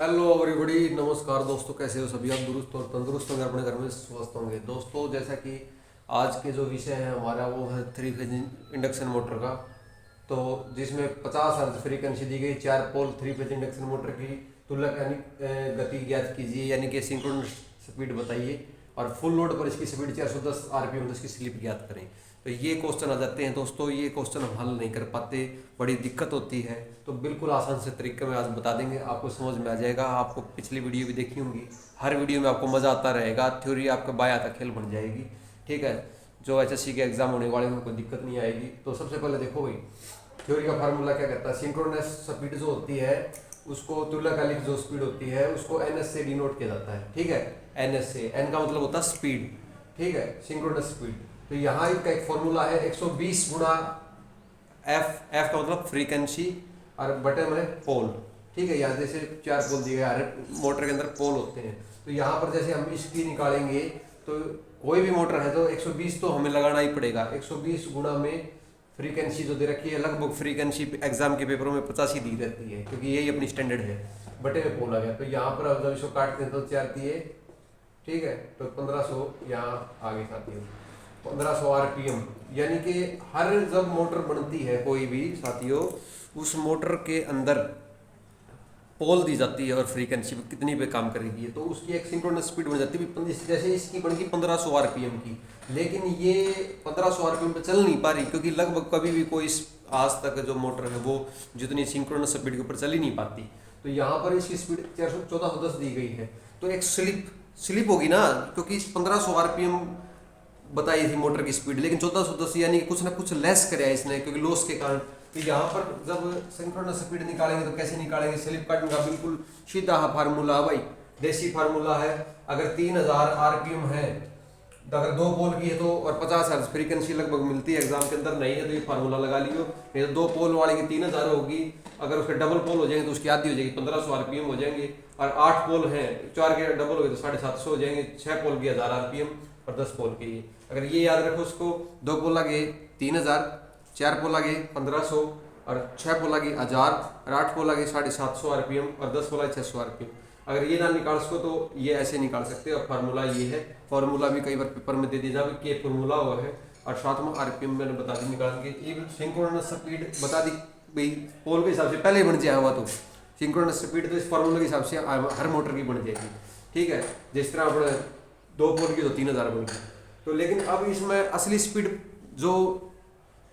Hello everybody, नमस्कार दोस्तों। कैसे हो सभी आप? दुरुस्त और तंदुरुस्त होंगे, अपने घर में स्वस्थ होंगे। दोस्तों, जैसा कि आज के जो विषय है हमारा वो है थ्री फेज इंडक्शन मोटर का। तो जिसमें 50 हर्ट्ज फ्रीक्वेंसी दी गई, 4 पोल थ्री फेज इंडक्शन मोटर की तुल्यक यानी गति ज्ञात कीजिए, यानी कि सिंक्रोनस स्पीड बताइए, और फुल लोड पर इसकी स्पीड 410 आरपीएम तो इसकी स्लिप ज्ञात करें। तो ये क्वेश्चन आ जाते हैं दोस्तों। ये क्वेश्चन हम हल नहीं कर पाते, बड़ी दिक्कत होती है। तो बिल्कुल आसान से तरीके में आज बता देंगे, आपको समझ में आ जाएगा। आपको पिछली वीडियो भी देखी होंगी, हर वीडियो में आपको मज़ा आता रहेगा। थ्योरी आपका बाय आता खेल बन जाएगी। ठीक है, जो एचएससी के एग्जाम होने वाले में कोई दिक्कत नहीं आएगी। तो सबसे पहले देखो भाई, थ्योरी का फार्मूला क्या कहता है। सिंक्रोनस स्पीड जो होती है उसको, तुल्यकालिक जो स्पीड होती है उसको एनएस से डिनोट किया जाता है। ठीक है, एनएस से, एन का मतलब होता है स्पीड। ठीक है, सिंक्रोनस स्पीड। तो यहाँ का एक फॉर्मूला है 120 गुणा एफ। एफ का मतलब फ्रीक्वेंसी और बटे में पोल। ठीक है, यहाँ जैसे 4 पोल दिए गए, हर मोटर के अंदर पोल होते हैं। तो यहाँ पर जैसे हम इसकी निकालेंगे तो कोई भी मोटर है तो 120 तो हमें लगाना ही पड़ेगा। 120 गुणा में फ्रीक्वेंसी जो दे रखी है, लगभग फ्रीक्वेंसी एग्जाम के पेपरों में 50 ही दी रहती है, क्योंकि यही अपनी स्टैंडर्ड है। बटे में पोल आ गया। तो यहाँ पर अब जब इसको काटते हैं तो 4 दिए, ठीक है, तो 1500 यहाँ आगे साथियों, 1500 आरपीएम। यानी कि हर जब मोटर बनती है कोई भी साथियों, उस मोटर के अंदर पोल दी जाती है और फ्रीक्वेंसी कितनी पे काम करेगी, तो उसकी एक सिंक्रोनस स्पीड बन जाती है। जैसे इसकी बन गई 1500 आरपीएम की, लेकिन ये 1500 आरपीएम पे चल नहीं पा रही, क्योंकि लगभग कभी भी कोई आज तक जो मोटर है वो जितनी सिंक्रोनस स्पीड के ऊपर चल ही नहीं पाती। तो यहाँ पर इसकी स्पीड 1410 दी गई है। तो एक स्लिप होगी ना, क्योंकि 1500 आरपीएम बताई थी मोटर की स्पीड, लेकिन 1410 यानी कि कुछ ना कुछ लेस कराया इसने, क्योंकि लॉस के कारण। तो यहाँ पर जब सिंक्रोनस स्पीड निकालेंगे तो कैसे निकालेंगे? स्लिप काटने का बिल्कुल सीधा फार्मूला भाई, देसी फार्मूला है। अगर 3000 आरपीएम है, तो अगर 2 पोल की है तो, और 50 हर्ट्ज फ्रीक्वेंसी लगभग मिलती है, एग्जाम के अंदर नहीं है तो ये फार्मूला लगा लियो। नहीं तो 2 पोल वाले की 3000 होगी, अगर उसके डबल पोल हो जाएंगे तो उसकी आधी हो जाएगी, 1500 आरपीएम हो जाएंगे। और 8 पोल हैं, 4 के डबल हो गए तो 750 हो जाएंगे। 6 पोल की 1000 आरपीएम और 10 पोल के लिए, अगर ये याद रखो उसको, 2 पोल लगे 3000, 4 पोल लगे 1500, और 6 पोल लगे 1000, और 8 पोल लगे 750 आरपीएम, और 10 पोल लगे 600 आरपीएम। अगर ये ना निकाल सको तो ये ऐसे निकाल सकते हो। और फार्मूला ये है, फार्मूला भी कई बार पेपर में दे दिया जाए के फार्मूला हुआ है, और साथ में आरपीएम मैंने बता दी निकाल के। ये सिंक्रोनस स्पीड बता दी भाई, पोल के हिसाब से पहले बन जाए हुआ, तो सिंक्रोनस स्पीड तो इस फार्मूला के हिसाब से हर मोटर की बन जाएगी। ठीक है, जिस तरह अपने 2 पोल की तो 3000 बन गई। तो लेकिन अब इसमें असली स्पीड जो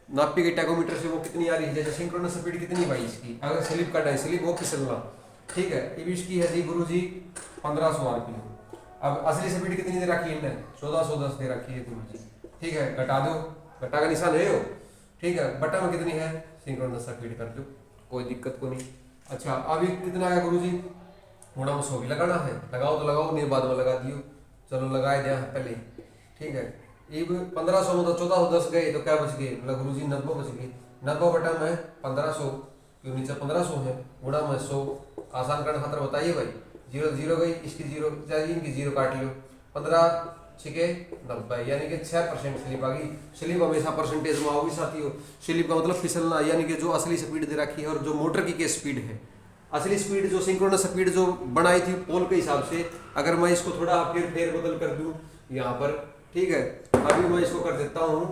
नापी गई टैकोमीटर से वो कितनी आ रही है? जैसे सिंक्रोनस स्पीड कितनी भाई इसकी, अगर स्लिप का है, स्लिप वो फिसलना। ठीक है, ये इसकी है जी गुरु जी 1500 आरपीएम। अब असली स्पीड कितनी दे रखी है इनने? 1410 दे रखी है गुरु जी। ठीक है, घटा दो, घटा का निशान है हो। ठीक है, बटा में कितनी है? सिंक्रोनस स्पीड कर दो, कोई दिक्कत को नहीं। अच्छा, अभी कितना आया गुरु जी? थोड़ा 100 भी लगाना है, लगाओ तो लगाओ, नहीं बाद में लगा दियो। चलो लगाए दिया पहले। ठीक है, ये 1500 में तो 1410 गए, तो क्या बच गए? मतलब गुरु जी 90 बच गए। 90 बटा में 1500, क्यों नीचे 1500 है, गुणा में 100। आसान करना खातर बताइए भाई, 0 0 गई, इसकी 0 चाहिए, इनकी 0 काट लो। 15 छिके 90, यानी कि 6% स्लिप आ गई। स्लिप हमेशा परसेंटेज में आओगी साथियों। स्लिप का मतलब फिसलना, यानी कि जो असली स्पीड दे रखी है और जो मोटर की स्पीड है, असली स्पीड जो सिंक्रोनस स्पीड जो बनाई थी पोल के हिसाब से, अगर मैं इसको थोड़ा फिर फेर बदल कर दूं यहाँ पर। ठीक है, अभी मैं इसको कर देता हूँ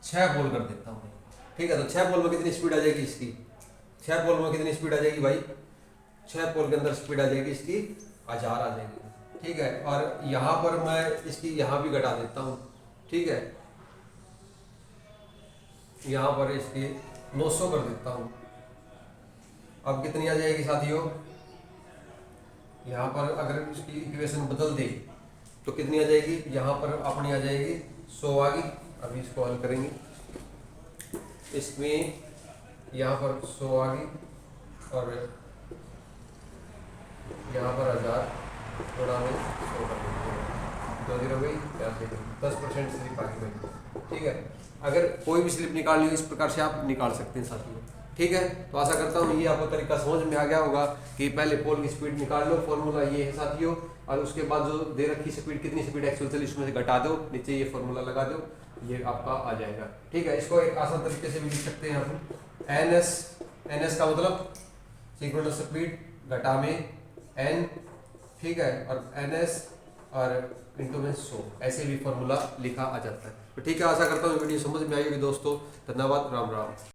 6 पोल कर देता हूँ। ठीक है, तो 6 पोल में कितनी स्पीड आ जाएगी इसकी? 6 पोल में कितनी स्पीड आ जाएगी भाई? 6 पोल के अंदर स्पीड आ जाएगी इसकी 1000 आ जाएगी। ठीक है, और यहाँ पर मैं इसकी यहाँ भी घटा देता हूँ। ठीक है, यहाँ पर इसकी 900 कर देता हूँ। अब कितनी आ जाएगी साथियों? यहाँ पर अगर इसकी इक्वेशन बदल दे तो कितनी आ जाएगी? यहाँ पर अपनी आ जाएगी 100 आ गई। अभी इसको हल करेंगे, इसमें यहाँ पर 100 आ गई, और यहाँ पर 1000 थोड़ा में 100 कर देते हैं, 2 0 गई, 10% स्लिप आ गई भाई। ठीक है, अगर कोई भी स्लिप निकालनी हो इस प्रकार से आप निकाल सकते हैं साथियों। ठीक है, तो आशा करता हूँ ये आपको तरीका समझ में आ गया होगा कि पहले पोल की स्पीड निकाल लो, फॉर्मूला ये है साथियों, और उसके बाद जो दे रखी स्पीड, कितनी स्पीड एक्चुअल चली उसमें से घटा दो, नीचे ये फॉर्मूला लगा दो, ये आपका आ जाएगा। ठीक है, इसको एक आसान तरीके से भी लिख सकते हैं हम। एन एस का मतलब सिंक्रोनस स्पीड घटा में n, ठीक है, और ns और इंटू में 100, ऐसे भी फॉर्मूला लिखा आ जाता है। तो ठीक है, आशा करता हूँ वीडियो समझ में आई होगी दोस्तों। धन्यवाद, राम राम।